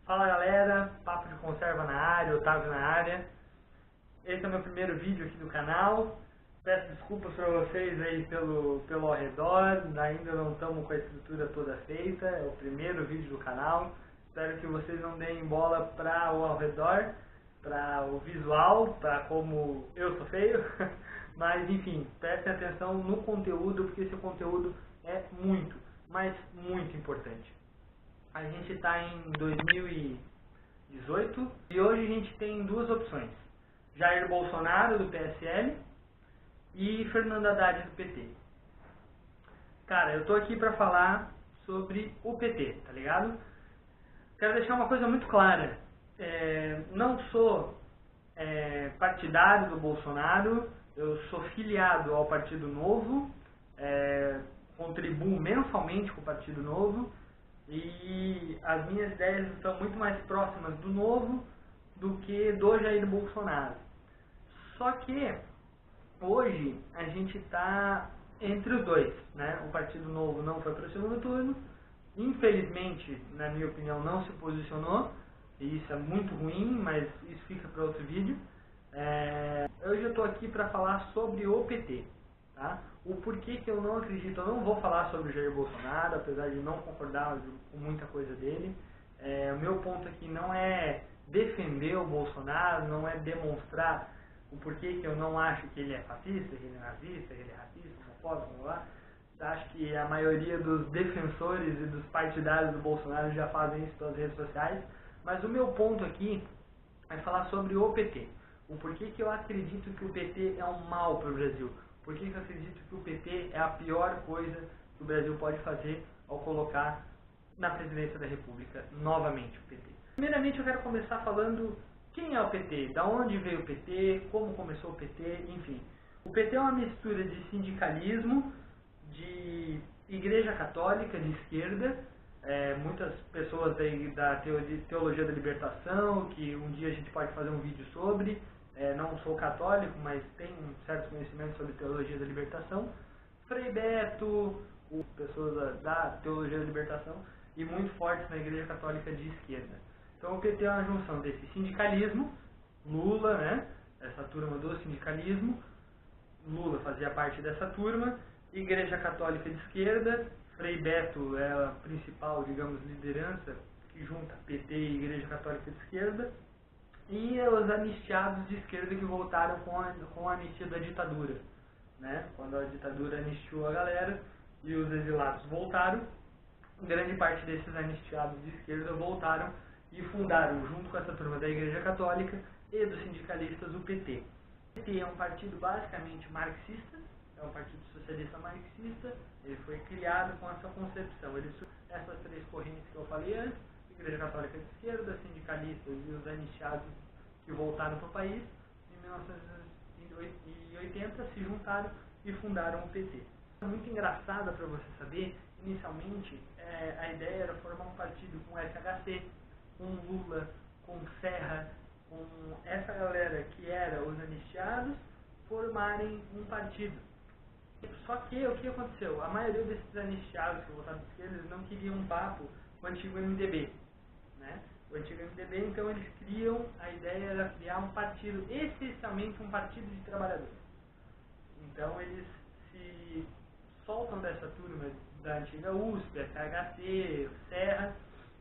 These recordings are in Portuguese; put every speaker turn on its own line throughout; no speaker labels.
Fala galera, Papo de Conserva na área, Otávio na área. Esse é o meu primeiro vídeo aqui do canal. Peço desculpas para vocês aí pelo ao redor, ainda não estamos com a estrutura toda feita, é o primeiro vídeo do canal. Espero que vocês não deem bola para o ao redor, para o visual, para como eu sou feio. Mas enfim, prestem atenção no conteúdo, porque esse conteúdo é muito, mas muito importante. A gente está em 2018 e hoje a gente tem duas opções: Jair Bolsonaro do PSL e Fernando Haddad do PT. Cara, eu tô aqui para falar sobre o PT, tá ligado? Quero deixar uma coisa muito clara: não sou partidário do Bolsonaro, eu sou filiado ao Partido Novo, contribuo mensalmente com o Partido Novo. E as minhas ideias estão muito mais próximas do Novo do que do Jair Bolsonaro. Só que hoje a gente está entre os dois, né? O Partido Novo não foi para o segundo turno, infelizmente, na minha opinião, não se posicionou, e isso é muito ruim, mas isso fica para outro vídeo. Hoje eu estou aqui para falar sobre o PT. Tá? O porquê que eu não acredito, eu não vou falar sobre o Jair Bolsonaro, apesar de não concordar com muita coisa dele. O meu ponto aqui não é defender o Bolsonaro, não é demonstrar o porquê que eu não acho que ele é fascista, que ele é nazista, que ele é racista, homofóbico, lá. Acho que a maioria dos defensores e dos partidários do Bolsonaro já fazem isso pelas redes sociais. Mas o meu ponto aqui é falar sobre o PT. O porquê que eu acredito que o PT é um mal para o Brasil. Por que eu acredito que o PT é a pior coisa que o Brasil pode fazer ao colocar na presidência da República novamente o PT? Primeiramente eu quero começar falando quem é o PT, da onde veio o PT, como começou o PT, enfim. O PT é uma mistura de sindicalismo, de igreja católica de esquerda, muitas pessoas da teologia da libertação, que um dia a gente pode fazer um vídeo sobre. Não sou católico, mas tenho um certo conhecimento sobre teologia da libertação. Frei Beto, pessoas da teologia da libertação, e muito fortes na igreja católica de esquerda. Então o PT é uma junção desse sindicalismo, Lula, né, essa turma do sindicalismo, Lula fazia parte dessa turma, igreja católica de esquerda, Frei Beto é a principal, digamos, liderança que junta PT e igreja católica de esquerda, e os anistiados de esquerda que voltaram com a anistia da ditadura, né? Quando a ditadura anistiou a galera e os exilados voltaram, grande parte desses anistiados de esquerda voltaram e fundaram, junto com essa turma da Igreja Católica e dos sindicalistas, o PT. O PT é um partido basicamente marxista, é um partido socialista marxista. Ele foi criado com essa concepção. Essas três correntes que eu falei antes: Igreja Católica de esquerda, sindicalistas e os anistiados que voltaram para o país, em 1980 se juntaram e fundaram o PT. É muito engraçada para você saber. Inicialmente a ideia era formar um partido com FHC, com Lula, com Serra, com essa galera que era os anistiados, formarem um partido. Só que o que aconteceu? A maioria desses anistiados que voltaram de esquerda, eles não queriam um papo com o antigo MDB. Né? O antigo MDB, então eles criam, a ideia era criar um partido, essencialmente um partido de trabalhadores. Então eles se soltam dessa turma da antiga USP, FHC, Serra,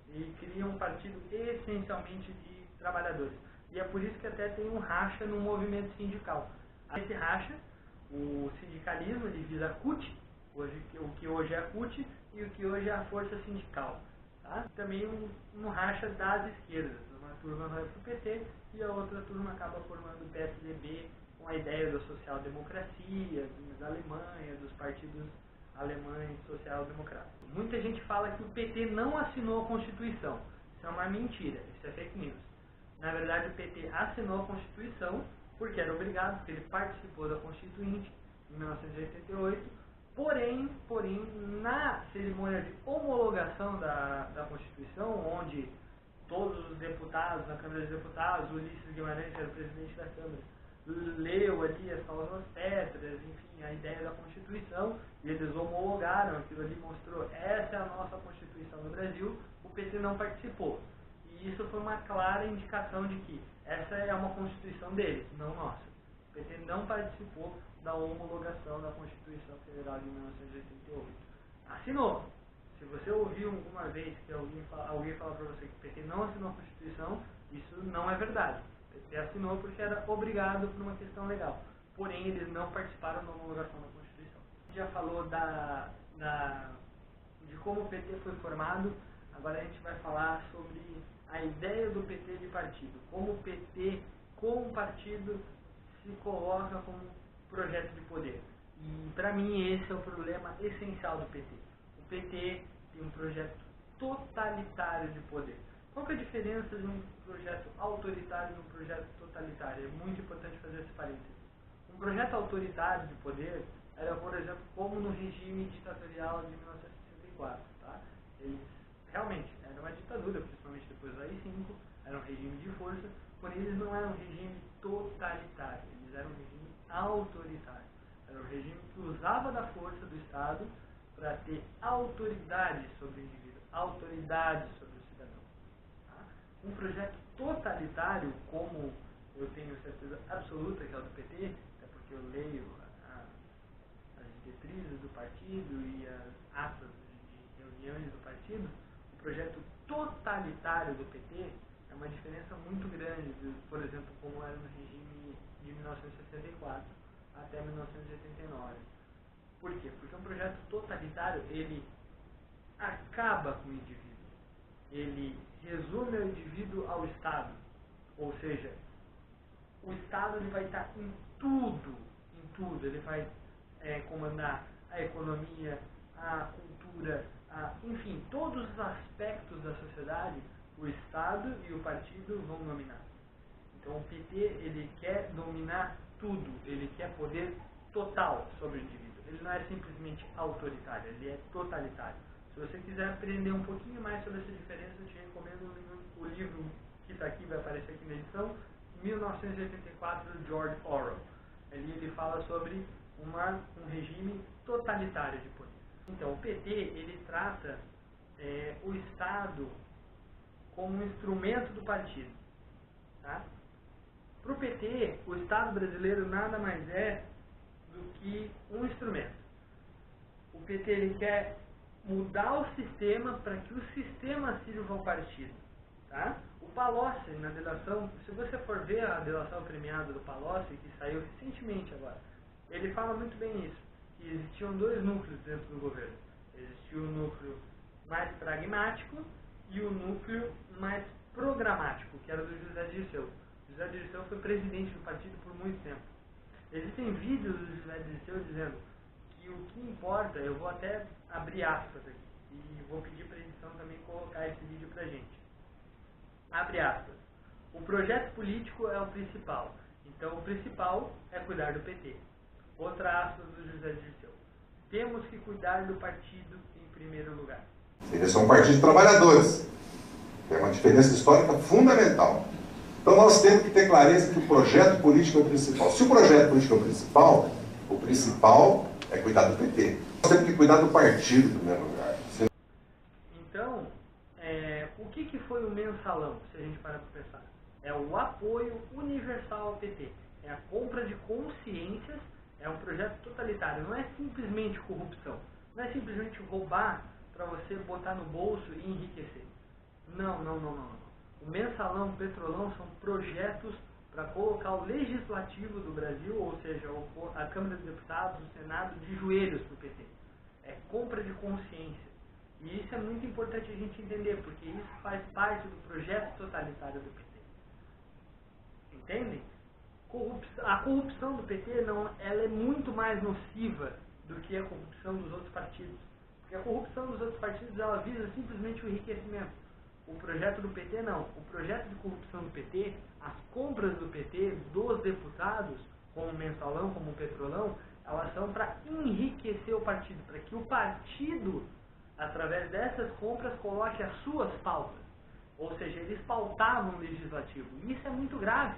e criam um partido essencialmente de trabalhadores. E é por isso que até tem um racha no movimento sindical. Esse racha, o sindicalismo divisa a CUT, o que hoje é a CUT, e o que hoje é a Força Sindical. Tá? Também um racha das esquerdas. Uma turma vai para o PT e a outra turma acaba formando o PSDB, com a ideia da social-democracia, da Alemanha, dos partidos alemães social-democratas. Muita gente fala que o PT não assinou a Constituição. Isso é uma mentira, isso é fake news. Na verdade, o PT assinou a Constituição porque era obrigado, porque ele participou da Constituinte em 1988. Porém, na cerimônia de homologação da Constituição, onde todos os deputados, na Câmara dos Deputados, o Ulisses Guimarães, que era o presidente da Câmara, leu ali as cláusulas pétreas, enfim, a ideia da Constituição, e eles homologaram, aquilo ali mostrou: essa é a nossa Constituição no Brasil. O PT não participou. E E isso foi uma clara indicação de que essa é uma Constituição deles, não nossa. O PT não participou da homologação da Constituição Federal de 1988. Assinou. Se você ouviu alguma vez que alguém falar para você que o PT não assinou a Constituição, isso não é verdade. O PT assinou porque era obrigado por uma questão legal. Porém, eles não participaram da homologação da Constituição. A gente já falou de como o PT foi formado. Agora a gente vai falar sobre a ideia do PT de partido. Como o PT, como partido, se coloca como projeto de poder. E para mim esse é o problema essencial do PT. O PT tem um projeto totalitário de poder. Qual que é a diferença de um projeto autoritário e um projeto totalitário? É muito importante fazer esse parênteses. Um projeto autoritário de poder era, por exemplo, como no regime ditatorial de 1964. Tá? Eles realmente era uma ditadura, principalmente depois do AI-5, era um regime de força, porém eles não eram um regime totalitário, eles eram um regime autoritário. Era um regime que usava da força do Estado para ter autoridade sobre o indivíduo, autoridade sobre o cidadão. Tá? Um projeto totalitário, como eu tenho certeza absoluta que é o do PT, até porque eu leio as diretrizes do partido e as atas de reuniões do partido, o projeto totalitário do PT é uma diferença muito grande, por exemplo, como era no regime de 1964 até 1989. Por quê? Porque um projeto totalitário, ele acaba com o indivíduo. Ele resume o indivíduo ao Estado. Ou seja, o Estado ele vai estar em tudo. Ele vai comandar a economia, a cultura, enfim, todos os aspectos da sociedade, o Estado e o partido vão dominar. Então o PT, ele quer dominar tudo, ele quer poder total sobre o indivíduo. Ele não é simplesmente autoritário, ele é totalitário. Se você quiser aprender um pouquinho mais sobre essa diferença, eu te recomendo o livro que está aqui, vai aparecer aqui na edição, 1984, do George Orwell. Ali ele fala sobre um regime totalitário de poder. Então, o PT, ele trata o Estado como um instrumento do partido. Tá? Para o PT, o Estado brasileiro nada mais é do que um instrumento. O PT ele quer mudar o sistema para que o sistema sirva ao partido. Tá? O Palocci, na delação, se você for ver a delação premiada do Palocci, que saiu recentemente agora, ele fala muito bem isso, que existiam dois núcleos dentro do governo. Existia o núcleo mais pragmático e o núcleo mais programático, que era do José Dirceu. José Dirceu foi presidente do partido por muito tempo. Existem vídeos do José Dirceu dizendo que o que importa, eu vou até abrir aspas aqui, e vou pedir para a edição também colocar esse vídeo para a gente. Abre aspas. O projeto político é o principal, então o principal é cuidar do PT. Outra aspas do José Dirceu. Temos que cuidar do partido em primeiro lugar.
Eles são um partido de trabalhadores. É uma diferença histórica fundamental. Então nós temos que ter clareza que o projeto político é o principal. Se o projeto político é o principal é cuidar do PT. Nós temos que cuidar do partido em primeiro lugar.
Então, o que foi o mensalão, se a gente parar para pensar? É o apoio universal ao PT. É a compra de consciências, é um projeto totalitário. Não é simplesmente corrupção. Não é simplesmente roubar para você botar no bolso e enriquecer. Não. O mensalão, o petrolão são projetos para colocar o legislativo do Brasil, ou seja, a Câmara dos Deputados, o Senado, de joelhos para o PT. É compra de consciência. E isso é muito importante a gente entender, porque isso faz parte do projeto totalitário do PT. Entendem? A corrupção do PT ela é muito mais nociva do que a corrupção dos outros partidos. Porque a corrupção dos outros partidos ela visa simplesmente o enriquecimento. O projeto do PT não. O projeto de corrupção do PT, as compras do PT, dos deputados, como o mensalão, como o petrolão, elas são para enriquecer o partido, para que o partido, através dessas compras, coloque as suas pautas. Ou seja, eles pautavam o legislativo. E isso é muito grave.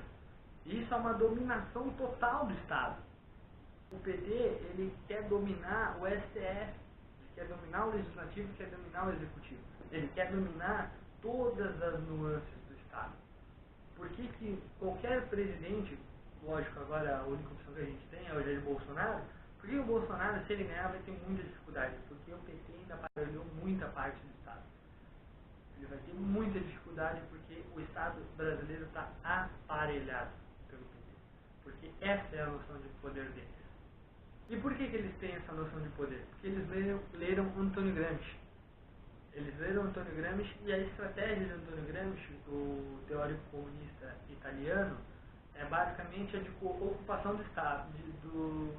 Isso é uma dominação total do Estado. O PT, ele quer dominar o STF, quer dominar o legislativo, quer dominar o executivo. Ele quer dominar todas as nuances do Estado. Por que qualquer presidente, lógico, agora a única opção que a gente tem é o Jair Bolsonaro, porque o Bolsonaro, se ele ganhar, vai ter muita dificuldade, porque o PT ainda aparelhou muita parte do Estado. Ele vai ter muita dificuldade porque o Estado brasileiro está aparelhado pelo PT. Porque essa é a noção de poder deles. E por que eles têm essa noção de poder? Porque eles leram Antônio Gramsci. Eles leram Antônio Gramsci e a estratégia de Antônio Gramsci, o teórico comunista italiano, é basicamente a de ocupação do Estado, dos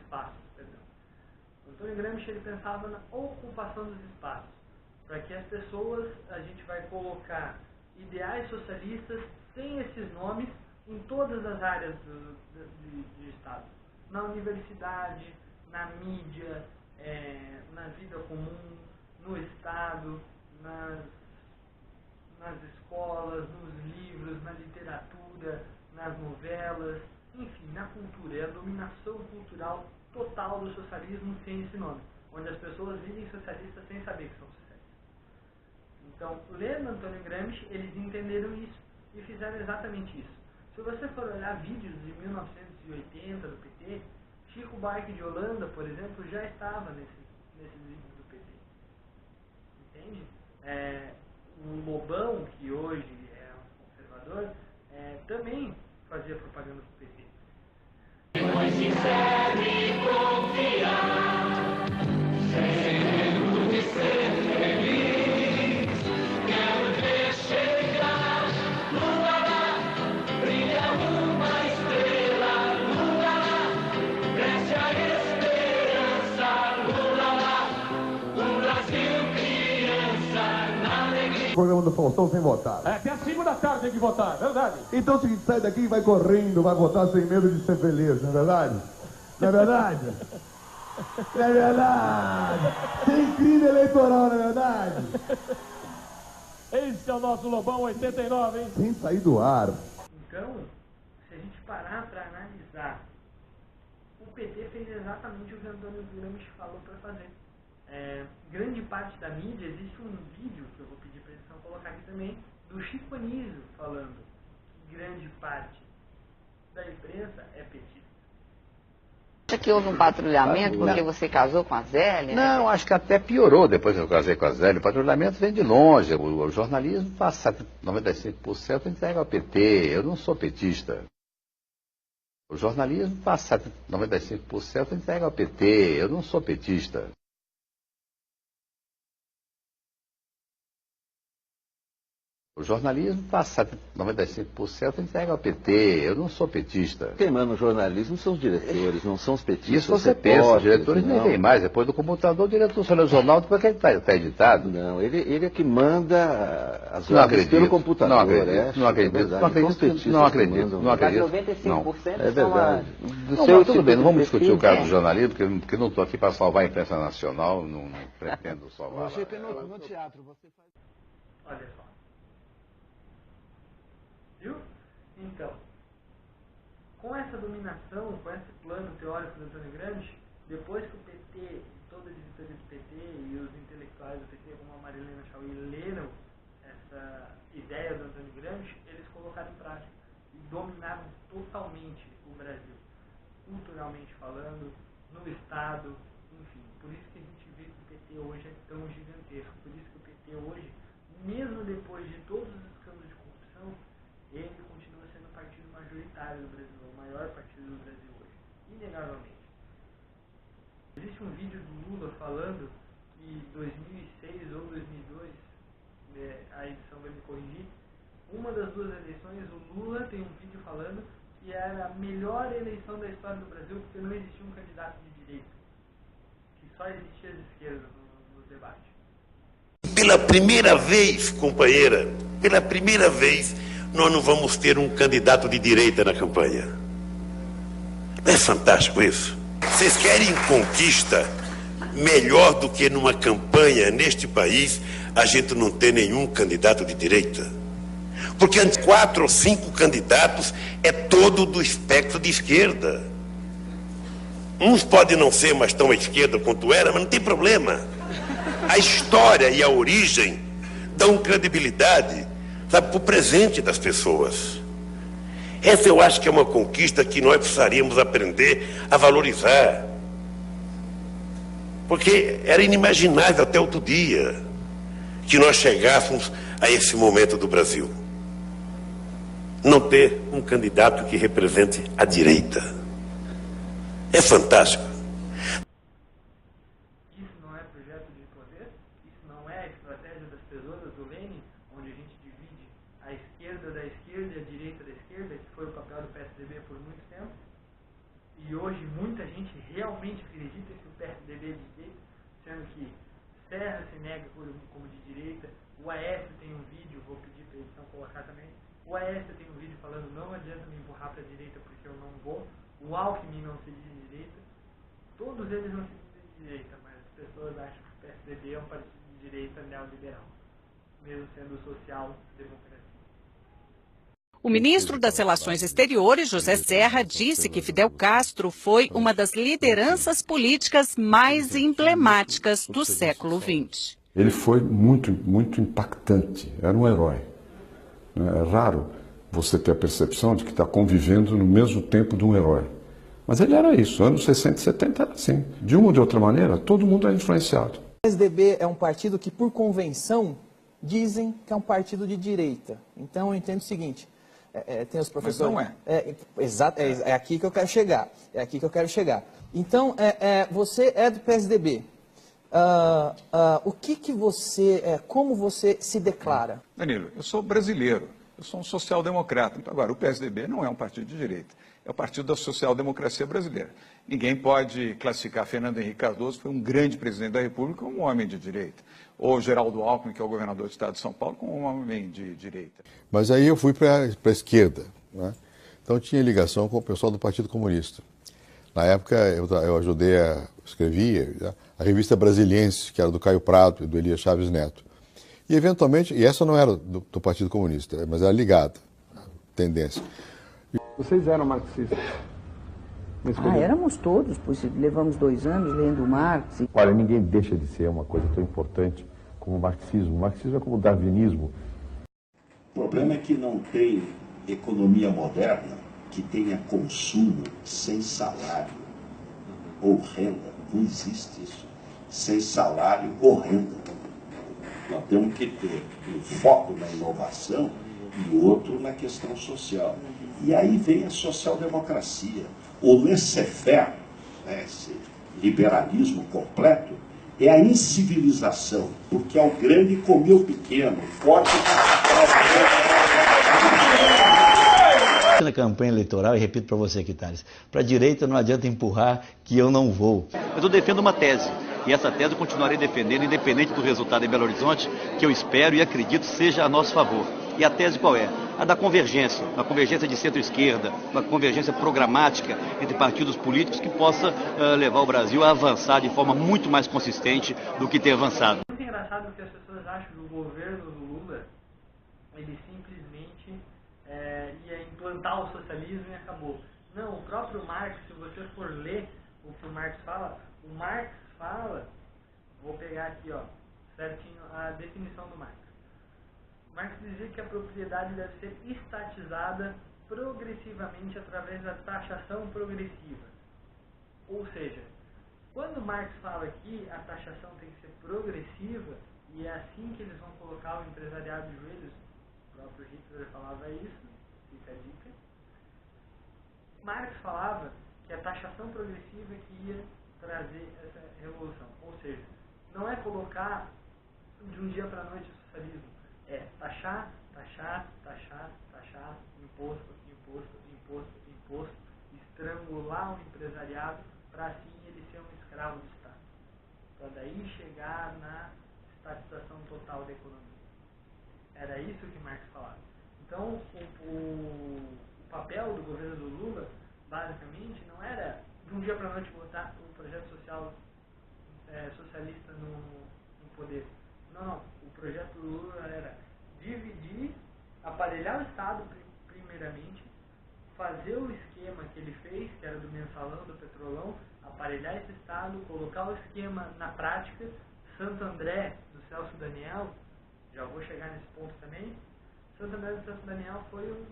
espaços. Perdão. Antônio Gramsci ele pensava na ocupação dos espaços, para que as pessoas, a gente vai colocar ideais socialistas sem esses nomes em todas as áreas de Estado. Na universidade, na mídia, na vida comum, no Estado, nas escolas, nos livros, na literatura, nas novelas, enfim, na cultura. É a dominação cultural total do socialismo sem esse nome, onde as pessoas vivem socialistas sem saber que são socialistas. Então, lendo Antônio Gramsci, eles entenderam isso e fizeram exatamente isso. Se você for olhar vídeos de 1980 do PT, Chico Buarque de Holanda, por exemplo, já estava nesses vídeos do PT. Entende? O Lobão, que hoje é um conservador, também fazia propaganda do PT. Mas sincero e confiar, sem de ser feliz, quero ver chegar no lá, brilha uma estrela, no lá, cresce a esperança, no lá, o Brasil criança, na alegria.
Programa do Faustão sem votar.
Até às 5 da tarde tem que votar, verdade?
Então é o seguinte, sai daqui e vai correndo, vai votar sem medo de ser feliz, não é verdade? Não é verdade? Não é verdade? Sem crime eleitoral, não é verdade?
Esse é o nosso Lobão 89, hein?
Sem sair do ar.
Então, se a gente parar para analisar, o PT fez exatamente o que o Antônio Gramsci falou para fazer. Grande parte da mídia, existe um vídeo que eu vou pedir para a edição colocar aqui também, do Chico Anísio falando que grande parte da imprensa é petista.
Acha que houve um patrulhamento porque você casou com a Zélia?
Não, acho que até piorou depois que eu casei com a Zélia. O patrulhamento vem de longe. O jornalismo faz 95% entrega ao PT. Eu não sou petista. O jornalismo faz 95% entrega ao PT. Eu não sou petista. O jornalismo passa 95% entrega ao PT. Eu não sou petista.
Quem manda no jornalismo são os diretores, não são os petistas.
Isso você pensa, os diretores nem vêm mais. Depois do computador, o diretor só lê o jornal, depois que ele está editado.
Não, ele é que manda as ordens pelo computador.
Não acredito. Não acredito. Não acredito.
95%
é verdade.
Não, tudo bem, não vamos discutir o caso do jornalismo, porque não estou aqui para salvar a imprensa nacional, não pretendo salvar.
Você penúltimo no teatro, você faz...
Olha só. Viu? Então, com essa dominação, com esse plano teórico do Antônio Gramsci, depois que o PT, toda a editoria do PT e os intelectuais do PT, como a Marilena Chauí, leram essa ideia do Antônio Gramsci, eles colocaram em prática e dominaram totalmente o Brasil, culturalmente falando, no Estado, enfim. Por isso que a gente vê que o PT hoje é tão gigantesco, por isso que o PT hoje, mesmo depois de todos os escândalos de corrupção, ele continua sendo o partido majoritário do Brasil, o maior partido do Brasil hoje, inegavelmente. Existe um vídeo do Lula falando que em 2006 ou 2002, a edição vai me corrigir, uma das duas eleições, o Lula tem um vídeo falando que era a melhor eleição da história do Brasil porque não existia um candidato de direita, que só existia as esquerdas nos debates.
Pela primeira vez, companheira, pela primeira vez, nós não vamos ter um candidato de direita na campanha. Não é fantástico isso? Vocês querem conquista melhor do que numa campanha neste país a gente não ter nenhum candidato de direita? Porque antes 4 ou 5 candidatos é todo do espectro de esquerda. Uns podem não ser mais tão à esquerda quanto era, mas não tem problema. A história e a origem dão credibilidade, sabe, para o presente das pessoas. Essa eu acho que é uma conquista que nós precisaríamos aprender a valorizar. Porque era inimaginável até outro dia que nós chegássemos a esse momento do Brasil. Não ter um candidato que represente a direita. É fantástico.
Isso não é projeto de poder? Isso não é a estratégia das tesouras do Lênin, onde a gente divide a esquerda da esquerda e a direita da esquerda, que foi o papel do PSDB por muito tempo? E hoje muita gente realmente acredita que o PSDB é de direita, sendo que Serra se nega como de direita, o Aécio tem um vídeo, vou pedir para a edição colocar também, o Aécio tem um vídeo falando não adianta me empurrar para a direita porque eu não vou, o Alckmin não se diz de direita, todos eles não se dizem de direita, mas as pessoas acham que o PSDB é um partido de direita neoliberal, mesmo sendo social-democracia.
O ministro das Relações Exteriores, José Serra, disse que Fidel Castro foi uma das lideranças políticas mais emblemáticas do século XX.
Ele foi muito impactante, era um herói. É raro você ter a percepção de que está convivendo no mesmo tempo de um herói. Mas ele era isso, anos 60 e 70 era assim. De uma ou de outra maneira, todo mundo é influenciado.
O PSDB é um partido que, por convenção, dizem que é um partido de direita. Então eu entendo o seguinte, tem os professores...
Mas não é.
Exato, é aqui que eu quero chegar. É aqui que eu quero chegar. Então, você é do PSDB. O que você, como você se declara?
Danilo, eu sou brasileiro, eu sou um social-democrata. Agora, o PSDB não é um partido de direita, é o partido da social-democracia brasileira. Ninguém pode classificar Fernando Henrique Cardoso, que foi um grande presidente da República, como um homem de direita. Ou Geraldo Alckmin, que é o governador do estado de São Paulo, como um homem de direita.
Mas aí eu fui para a esquerda, né? Então tinha ligação com o pessoal do Partido Comunista. Na época eu ajudei escrevia a revista Brasiliense, que era do Caio Prado e do Elias Chaves Neto. E eventualmente, e essa não era do Partido Comunista, mas era ligada, a tendência.
Vocês eram marxistas?
Éramos todos, pois levamos 2 anos lendo Marx.
Olha, ninguém deixa de ser uma coisa tão importante como o marxismo. O marxismo é como o darwinismo.
O problema é que não tem economia moderna que tenha consumo sem salário ou renda. Não existe isso. Sem salário ou renda. Nós temos que ter um foco na inovação e outro na questão social. E aí vem a social-democracia. O laissez-faire, esse liberalismo completo, é a incivilização, porque é o grande comer o pequeno, forte
na campanha eleitoral, e repito para você aqui, Thales, para a direita não adianta empurrar que eu não vou.
Mas eu defendo uma tese, e essa tese eu continuarei defendendo, independente do resultado em Belo Horizonte, que eu espero e acredito seja a nosso favor. E a tese qual é? A da convergência, uma convergência de centro-esquerda, uma convergência programática entre partidos políticos que possa levar o Brasil a avançar de forma muito mais consistente do que tem avançado.
É muito engraçado que as pessoas acham que o governo do Lula, ele simplesmente ia implantar o socialismo e acabou. Não, o próprio Marx, se você for ler o que o Marx fala, vou pegar aqui, ó, certinho, a definição do Marx. Marx dizia que a propriedade deve ser estatizada progressivamente através da taxação progressiva. Ou seja, quando Marx fala que a taxação tem que ser progressiva, e é assim que eles vão colocar o empresariado de joelhos, o próprio Hitler falava isso, fica a dica. Marx falava que a taxação progressiva que ia trazer essa revolução. Ou seja, não é colocar de um dia para a noite o socialismo. É taxar, imposto, estrangular o empresariado para assim ele ser um escravo do Estado. Para daí chegar na estatização total da economia. Era isso que Marx falava. Então, o papel do governo do Lula, basicamente, não era de um dia para a noite botar um projeto social socialista no poder. Não. O projeto do Lula era dividir, aparelhar o Estado primeiramente, fazer o esquema que ele fez, que era do mensalão, do petrolão, aparelhar esse Estado, colocar o esquema na prática. Santo André, do Celso Daniel, já vou chegar nesse ponto também. Santo André do Santo Daniel foi um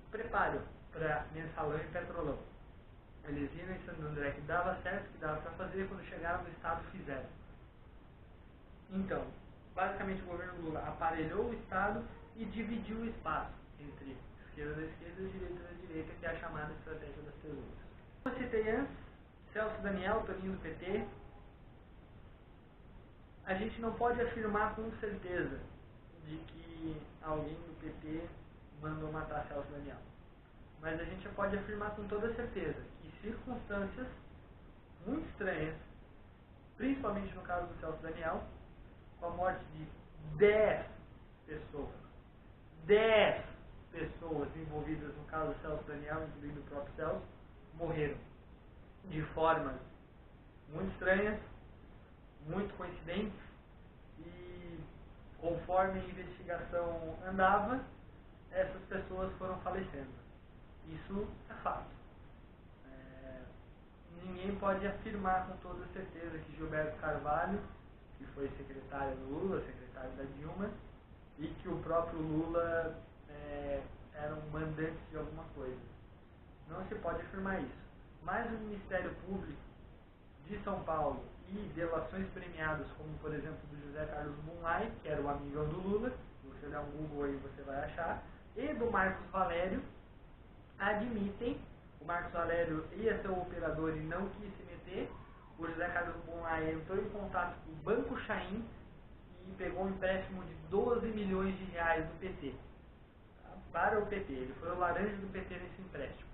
preparo para Mensalão e Petrolão. Eles viram em Santo André que dava certo, que dava para fazer, quando chegaram no Estado fizeram. Então, basicamente o governo Lula aparelhou o Estado e dividiu o espaço entre esquerda da esquerda e direita da direita, que é a chamada estratégia das tesouras. Eu citei antes, Celso Daniel, Toninho do PT. A gente não pode afirmar com certeza de que alguém do PT mandou matar Celso Daniel. Mas a gente pode afirmar com toda certeza que circunstâncias muito estranhas, principalmente no caso do Celso Daniel, com a morte de 10 pessoas envolvidas no caso do Celso Daniel, incluindo o próprio Celso, morreram de formas muito estranhas, muito coincidentes, e conforme a investigação andava, essas pessoas foram falecendo. Isso é fato. Ninguém pode afirmar com toda certeza que Gilberto Carvalho, que foi secretário do Lula, secretário da Dilma, e que o próprio Lula era um mandante de alguma coisa. Não se pode afirmar isso. Mas o Ministério Público de São Paulo e delações premiadas, como por exemplo do José Carlos Bunlai, que era o amigão do Lula, se você der um Google aí você vai achar, e do Marcos Valério, admitem. O Marcos Valério ia ser o operador e não quis se meter. O José Carlos Bunlai entrou em contato com o Banco Chaim e pegou um empréstimo de 12 milhões de reais do PT, tá? Para o PT. Ele foi o laranja do PT nesse empréstimo,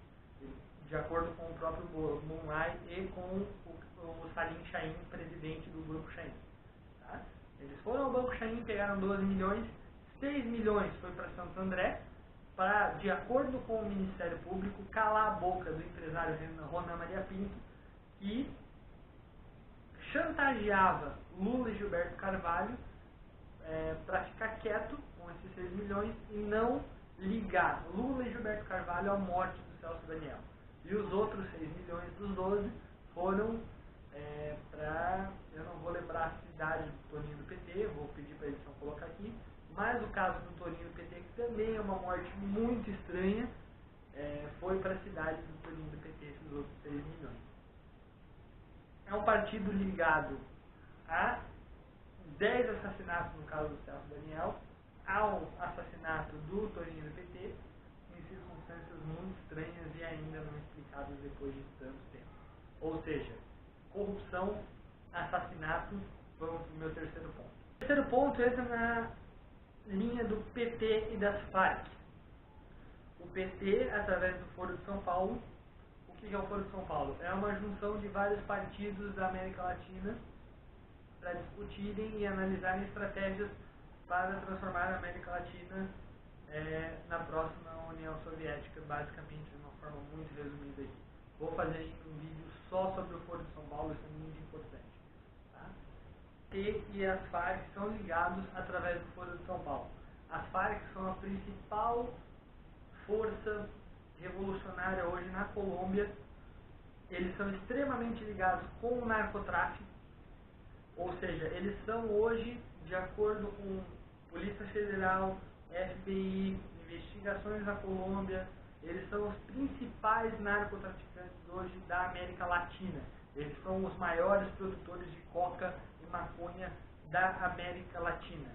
de acordo com o próprio Bunlai e com o Salim Chaim, presidente do Grupo Chaim, tá? Eles foram ao Banco Chaim, pegaram 12 milhões, 6 milhões foi para Santo André, para, de acordo com o Ministério Público, calar a boca do empresário Ronan Maria Pinto, que chantageava Lula e Gilberto Carvalho para ficar quieto com esses 6 milhões e não ligar Lula e Gilberto Carvalho à morte do Celso Daniel. E os outros 6 milhões dos 12 foram para, eu não vou lembrar a cidade do Toninho do PT, vou pedir para a edição colocar aqui, mas o caso do Toninho do PT, que também é uma morte muito estranha, foi para a cidade do Toninho do PT, esses outros 6 milhões. É um partido ligado a 10 assassinatos no caso do Celso Daniel, ao assassinato do Toninho do PT, em circunstâncias muito estranhas e ainda não explicadas depois de tanto tempo. Ou seja, corrupção, assassinato, vamos para o meu terceiro ponto. O terceiro ponto entra na linha do PT e das Farc. O PT, através do Foro de São Paulo. O que é o Foro de São Paulo? É uma junção de vários partidos da América Latina para discutirem e analisarem estratégias para transformar a América Latina na próxima União Soviética, basicamente, de uma forma muito resumida aqui. Vou fazer um vídeo só sobre o Foro de São Paulo, isso é muito importante. Tá? O PT e as Farc são ligados através do Foro de São Paulo. As Farc são a principal força revolucionária hoje na Colômbia. Eles são extremamente ligados com o narcotráfico, ou seja, eles são hoje, de acordo com Polícia Federal, FBI, investigações na Colômbia, eles são os principais narcotraficantes hoje da América Latina. Eles são os maiores produtores de coca e maconha da América Latina.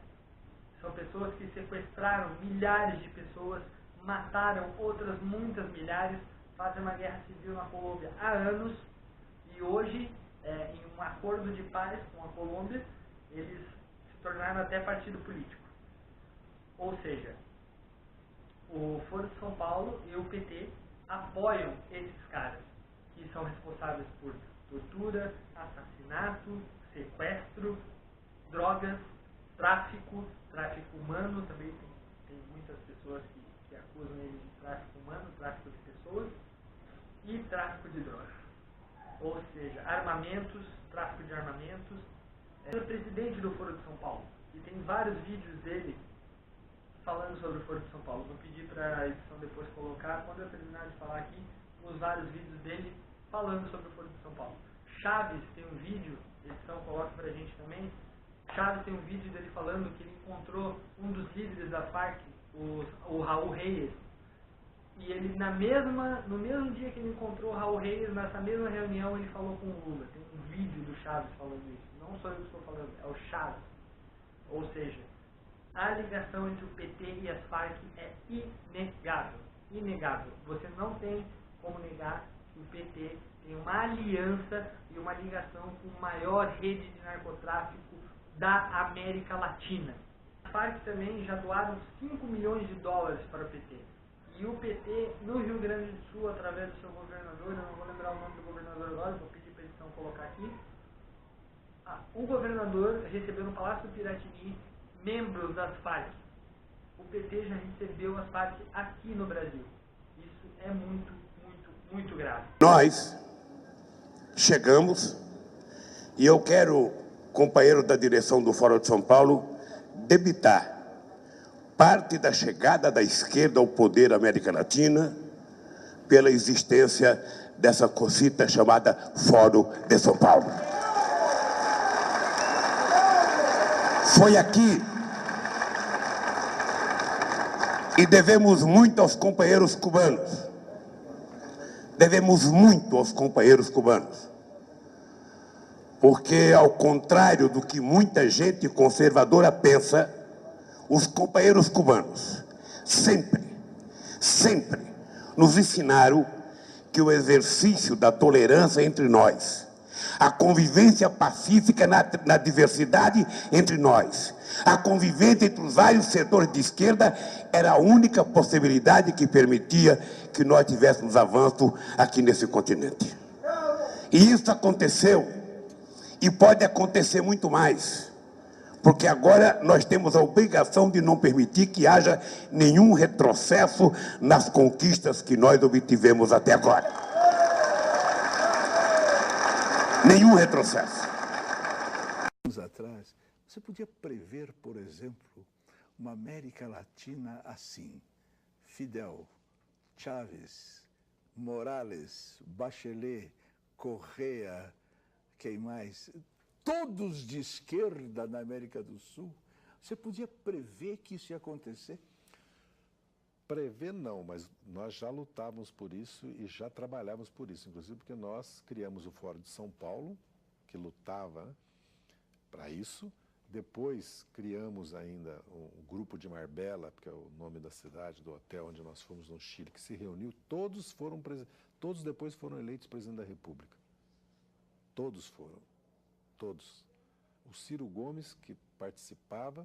São pessoas que sequestraram milhares de pessoas, mataram outras muitas milhares, fazem uma guerra civil na Colômbia há anos, e hoje, em um acordo de paz com a Colômbia, eles se tornaram até partido político. Ou seja, o Foro de São Paulo e o PT apoiam esses caras, que são responsáveis por tortura, assassinato, sequestro, drogas, tráfico humano. Também tem muitas pessoas que acusam ele de tráfico humano, tráfico de pessoas e tráfico de drogas. Ou seja, armamentos, tráfico de armamentos. É o presidente do Foro de São Paulo, e tem vários vídeos dele falando sobre o Foro de São Paulo. Vou pedir para a edição depois colocar, quando eu terminar de falar aqui, os vários vídeos dele falando sobre o Foro de São Paulo. Chaves tem um vídeo, a edição coloca pra gente também, Chaves tem um vídeo dele falando que ele encontrou um dos líderes da FARC, o Raul Reyes, e ele no mesmo dia que ele encontrou o Raul Reyes, nessa mesma reunião ele falou com o Lula. Tem um vídeo do Chaves falando isso. Não sou eu que estou falando, é o Chaves. Ou seja, a ligação entre o PT e as FARC é inegável. Inegável. Você não tem como negar que o PT tem uma aliança e uma ligação com a maior rede de narcotráfico da América Latina. As FARC também já doaram 5 milhões de dólares para o PT. E o PT, no Rio Grande do Sul, através do seu governador, eu não vou lembrar o nome do governador agora, vou pedir para a edição colocar aqui. O governador recebeu no Palácio do Piratini membros das FARC. O PT já recebeu as FARC aqui no Brasil. Isso é muito, muito, muito grave.
Nós chegamos e eu quero, companheiro da direção do Fórum de São Paulo, debitar parte da chegada da esquerda ao poder na América Latina pela existência dessa cosita chamada Fórum de São Paulo. Foi aqui e devemos muito aos companheiros cubanos. Devemos muito aos companheiros cubanos. Porque, ao contrário do que muita gente conservadora pensa, os companheiros cubanos sempre nos ensinaram que o exercício da tolerância entre nós, a convivência pacífica na diversidade entre nós, a convivência entre os vários setores de esquerda era a única possibilidade que permitia que nós tivéssemos avanço aqui nesse continente. E isso aconteceu e pode acontecer muito mais. Porque agora nós temos a obrigação de não permitir que haja nenhum retrocesso nas conquistas que nós obtivemos até agora. Nenhum retrocesso.
Anos atrás, você podia prever, por exemplo, uma América Latina assim: Fidel, Chávez, Morales, Bachelet, Correa, quem mais? Todos de esquerda na América do Sul. Você podia prever que isso ia acontecer?
Prever não, mas nós já lutávamos por isso e já trabalhávamos por isso, inclusive porque nós criamos o Fórum de São Paulo, que lutava para isso. Depois criamos ainda um grupo de Marbella, que é o nome da cidade, do hotel onde nós fomos no Chile, que se reuniu. Todos depois foram eleitos presidente da República. Todos foram. Todos. O Ciro Gomes, que participava,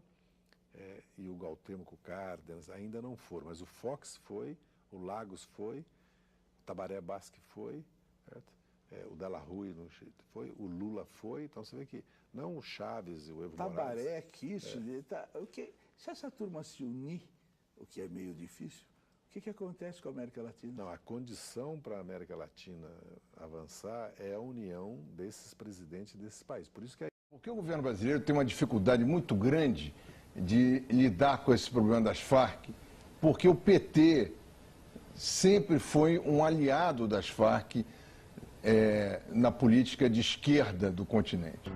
e o Gautêmico Cárdenas ainda não foram, mas o Fox foi, o Lagos foi, o Tabaré Basque foi, o Della Rúa foi, o Lula foi, então você vê que não o Chaves e o Evo Morales.
Tabaré, Kirchner, se essa turma se unir, o que é meio difícil, o que acontece com a América Latina?
Não, a condição para a América Latina avançar é a união desses presidentes desses países. Por isso que
Porque o governo brasileiro tem uma dificuldade muito grande de lidar com esse problema das Farc, porque o PT sempre foi um aliado das Farc na política de esquerda do continente.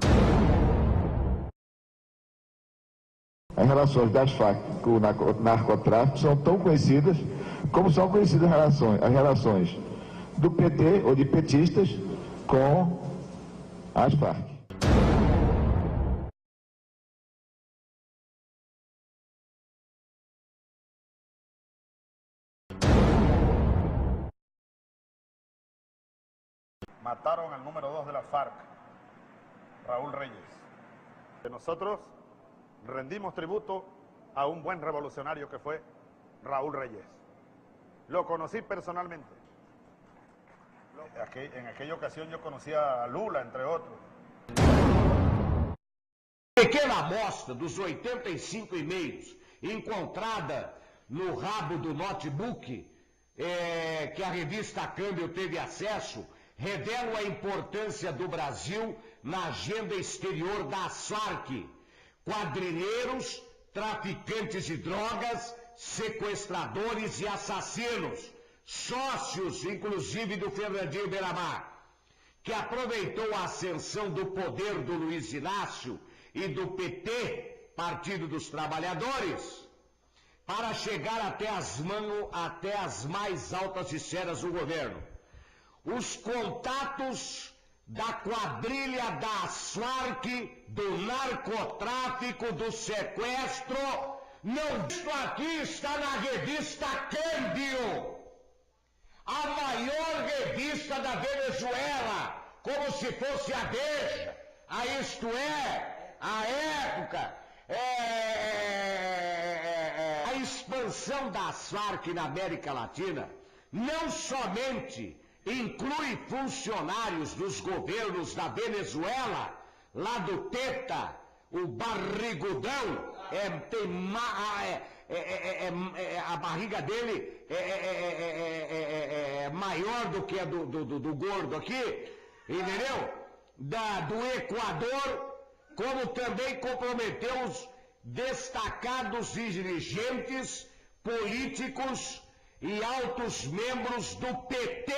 As relações das Farc com o narcotráfico são tão conhecidas como são conhecidas as relações do PT ou de petistas com as Farc.
Mataron al número 2 de la FARC, Raúl Reyes. Nosotros rendimos tributo a un buen revolucionario que fue Raúl Reyes. Lo conocí personalmente. En aquella ocasión yo conocí a Lula, entre otros.
Pequena amostra dos 85 e-mails encontrada no rabo do notebook que a revista Câmbio teve acesso revelam a importância do Brasil na agenda exterior das Farc. Quadrilheiros, traficantes de drogas, sequestradores e assassinos, sócios, inclusive, do Fernandinho Beiramar, que aproveitou a ascensão do poder do Luiz Inácio e do PT, Partido dos Trabalhadores, para chegar até as mais altas esferas do governo. Os contatos da quadrilha das Farc, do narcotráfico, do sequestro, não, isso aqui está na revista Câmbio, a maior revista da Venezuela, como se fosse a Veja, a Isto É, a Época. A expansão das Farc na América Latina não somente inclui funcionários dos governos da Venezuela, lá do Teta, o barrigudão, a barriga dele é maior do que a do gordo aqui, entendeu? Do Equador, como também comprometeu os destacados dirigentes políticos e altos membros do PT,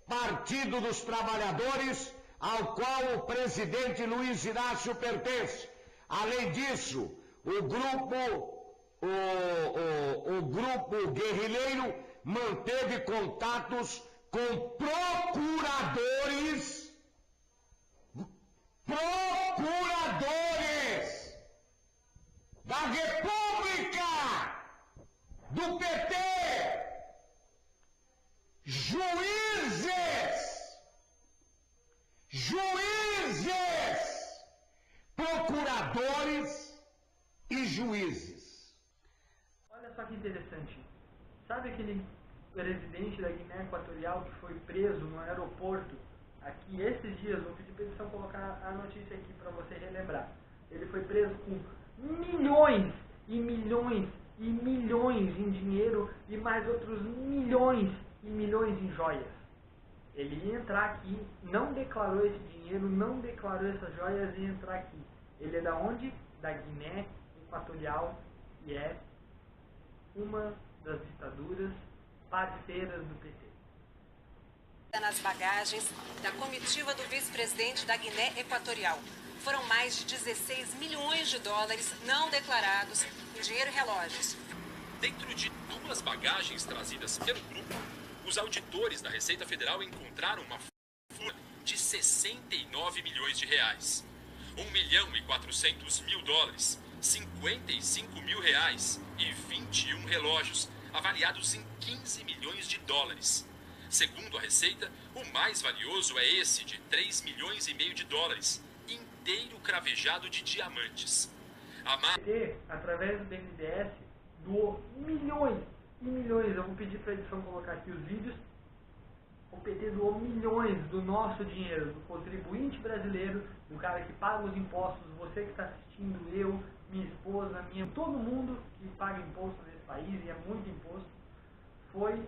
Partido dos Trabalhadores, ao qual o presidente Luiz Inácio pertence. Além disso, o grupo guerrilheiro manteve contatos com procuradores da República, do PT, procuradores e juízes.
Olha só que interessante. Sabe aquele presidente da Guiné Equatorial que foi preso no aeroporto aqui esses dias? Vou pedir para a edição colocar a notícia aqui para você relembrar. Ele foi preso com milhões e milhões e milhões em dinheiro e mais outros milhões e milhões em joias. Ele ia entrar aqui, não declarou esse dinheiro, não declarou essas joias e ia entrar aqui. Ele é da onde? Da Guiné Equatorial, e é uma das ditaduras parceiras do PT.
Nas bagagens da comitiva do vice-presidente da Guiné Equatorial. Foram mais de 16 milhões de dólares não declarados em dinheiro e relógios.
Dentro de 2 bagagens trazidas pelo grupo, os auditores da Receita Federal encontraram uma folha de 69 milhões de reais, 1.400.000 dólares, 55 mil reais e 21 relógios, avaliados em 15 milhões de dólares. Segundo a Receita, o mais valioso é esse de 3 milhões e meio de dólares, inteiro cravejado de diamantes.
O PT, através do BNDES, doou milhões e milhões. Eu vou pedir para a edição colocar aqui os vídeos. O PT doou milhões do nosso dinheiro, do contribuinte brasileiro, do cara que paga os impostos, você que está assistindo, eu, minha esposa, todo mundo que paga imposto nesse país, e é muito imposto, foi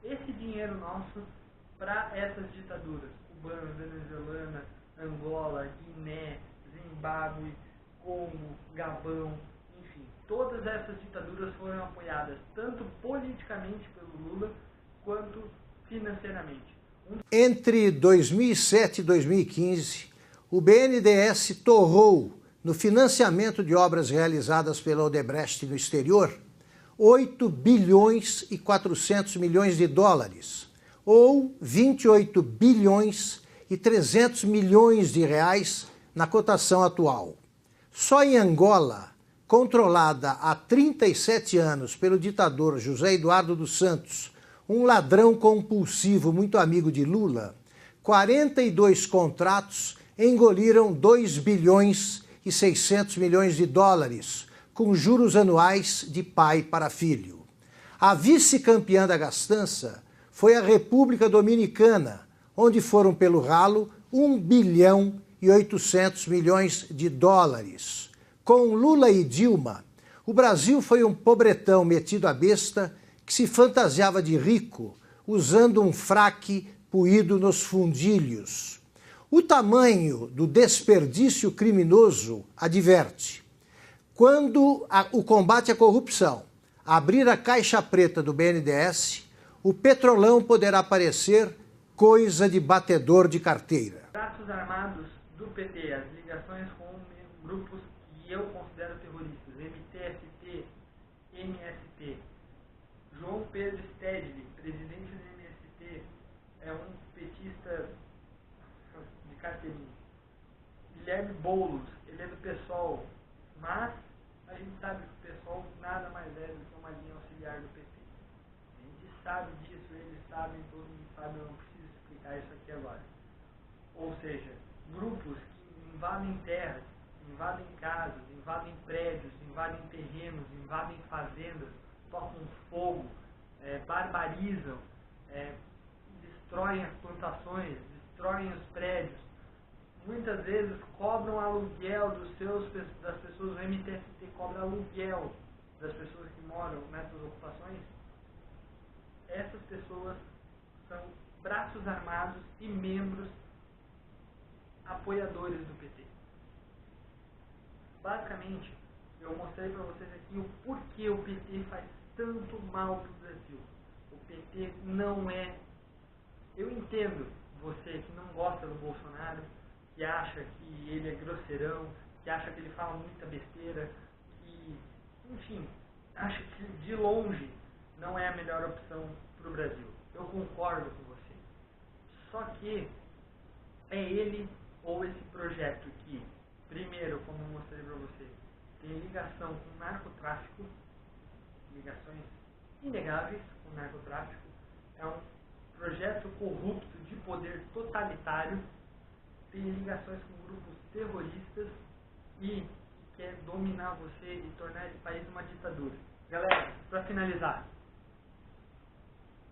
esse dinheiro nosso para essas ditaduras, cubana, venezuelana, Angola, Guiné, Zimbábue, Congo, Gabão, enfim, todas essas ditaduras foram apoiadas tanto politicamente pelo Lula quanto financeiramente.
Entre 2007 e 2015, o BNDES torrou no financiamento de obras realizadas pela Odebrecht no exterior 8 bilhões e 400 milhões de dólares, ou 28 bilhões e 300 milhões de reais na cotação atual. Só em Angola, controlada há 37 anos pelo ditador José Eduardo dos Santos, um ladrão compulsivo muito amigo de Lula, 42 contratos engoliram 2 bilhões e 600 milhões de dólares, com juros anuais de pai para filho. A vice-campeã da gastança foi a República Dominicana, onde foram pelo ralo 1 bilhão e 800 milhões de dólares. Com Lula e Dilma, o Brasil foi um pobretão metido à besta que se fantasiava de rico, usando um fraque puído nos fundilhos. O tamanho do desperdício criminoso adverte. Quando o combate à corrupção abrir a caixa preta do BNDES, o petrolão poderá parecer coisa de batedor de carteira.
Braços armados do PT, as ligações com grupos que eu considero terroristas, MTST, MST. João Pedro Stedley, presidente do MST, é um petista de carteirinha. Guilherme Boulos, ele é do PSOL, mas a gente sabe que o PSOL nada mais é do que uma linha auxiliar do PT. A gente sabe disso, eles sabem, todo mundo sabe, eu não preciso explicar isso aqui agora. Ou seja, grupos que invadem terras, invadem casas, invadem prédios, invadem terrenos, invadem fazendas, tocam fogo, barbarizam, destroem as plantações, destroem os prédios. Muitas vezes cobram aluguel das pessoas, o MTST cobra aluguel das pessoas que moram nessas ocupações. Essas pessoas são braços armados e membros apoiadores do PT. Basicamente, eu mostrei para vocês aqui o porquê o PT faz tanto mal para o Brasil. O PT não é... Eu entendo você que não gosta do Bolsonaro, que acha que ele é grosseirão, que acha que ele fala muita besteira, que, enfim, acha que de longe não é a melhor opção para o Brasil. Eu concordo com você. Só que é ele ou esse projeto que, primeiro, como eu mostrei para você, tem ligação com narcotráfico, ligações inegáveis com narcotráfico, é um projeto corrupto de poder totalitário, tem ligações com grupos terroristas e quer dominar você e tornar esse país uma ditadura. Galera, para finalizar,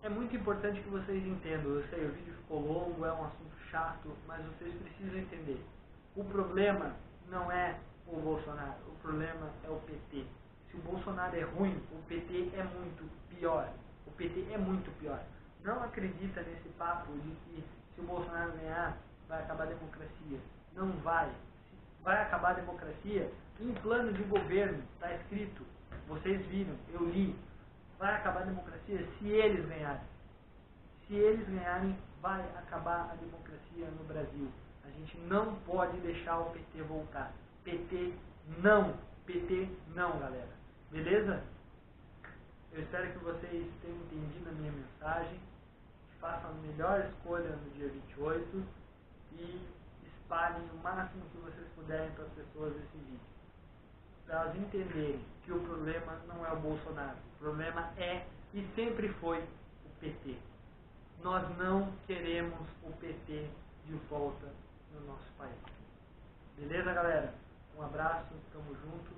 é muito importante que vocês entendam. Eu sei, o vídeo ficou longo, é um assunto chato, mas vocês precisam entender. O problema não é o Bolsonaro, o problema é o PT. Se o Bolsonaro é ruim, o PT é muito pior. O PT é muito pior. Não acredita nesse papo de que se o Bolsonaro ganhar, vai acabar a democracia. Não vai. Vai acabar a democracia em plano de governo. Está escrito. Vocês viram, eu li. Vai acabar a democracia se eles ganharem. Se eles ganharem, vai acabar a democracia no Brasil. A gente não pode deixar o PT voltar. PT não. PT não, galera. Beleza? Eu espero que vocês tenham entendido a minha mensagem. Que façam a melhor escolha no dia 28. E espalhem o máximo que vocês puderem para as pessoas esse vídeo. Para elas entenderem que o problema não é o Bolsonaro. O problema é e sempre foi o PT. Nós não queremos o PT de volta no nosso país. Beleza, galera? Um abraço, tamo junto.